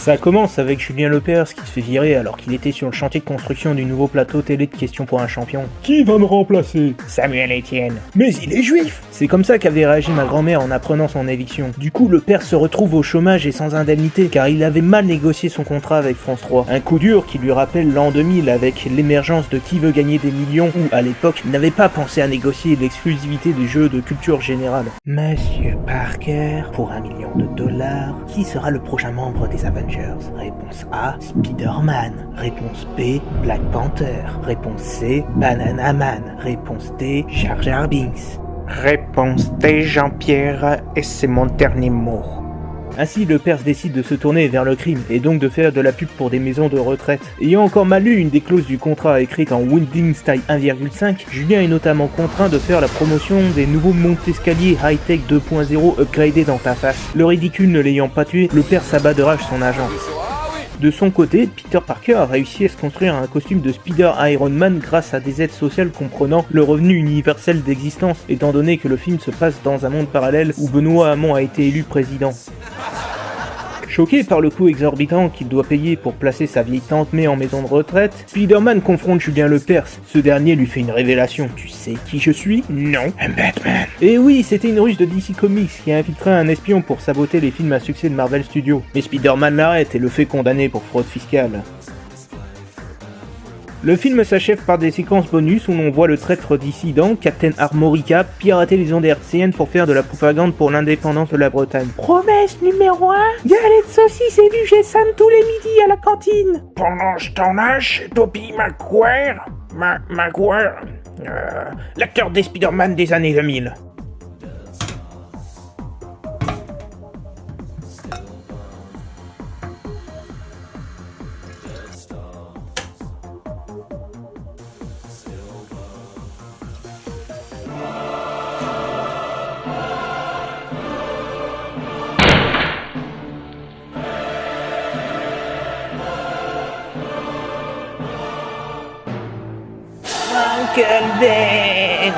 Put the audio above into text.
Ça commence avec Julien Lepers qui se fait virer alors qu'il était sur le chantier de construction du nouveau plateau télé de Questions pour un champion. Qui va me remplacer? Samuel Etienne. Mais il est juif! C'est comme ça qu'avait réagi ma grand-mère en apprenant son éviction. Du coup, Lepers se retrouve au chômage et sans indemnité car il avait mal négocié son contrat avec France 3. Un coup dur qui lui rappelle l'an 2000 avec l'émergence de Qui veut gagner des millions où, à l'époque, il n'avait pas pensé à négocier l'exclusivité des jeux de culture générale. Monsieur Parker, pour $1 million, qui sera le prochain membre des Avengers? Réponse A, Spider-Man. Réponse B, Black Panther. Réponse C, Banana Man. Réponse D, Jar Jar Binks. Réponse D, Jean-Pierre, et c'est mon dernier mot. Ainsi, Lepers décide de se tourner vers le crime et donc de faire de la pub pour des maisons de retraite. Ayant encore mal lu une des clauses du contrat écrite en Winding Style 1,5, Julien est notamment contraint de faire la promotion des nouveaux monte-escaliers high-tech 2.0 upgradés dans ta face. Le ridicule ne l'ayant pas tué, Lepers s'abat de rage son agent. De son côté, Peter Parker a réussi à se construire un costume de Spider Iron Man grâce à des aides sociales comprenant le revenu universel d'existence, étant donné que le film se passe dans un monde parallèle où Benoît Hamon a été élu président. Choqué par le coût exorbitant qu'il doit payer pour placer sa vieille tante May en maison de retraite, Spider-Man confronte Julien Lepers. Ce dernier lui fait une révélation. Tu sais qui je suis? Non. Un Batman. Et oui, c'était une ruse de DC Comics qui a infiltré un espion pour saboter les films à succès de Marvel Studios. Mais Spider-Man l'arrête et le fait condamner pour fraude fiscale. Le film s'achève par des séquences bonus où l'on voit le traître dissident, Captain Armorica, pirater les ondes hertziennes pour faire de la propagande pour l'indépendance de la Bretagne. Promesse numéro 1, galette saucisse et du G-San tous les midis à la cantine. Pendant ce temps-là, chez Tobey Maguire, l'acteur des Spider-Man des années 2000. Uncle Ben.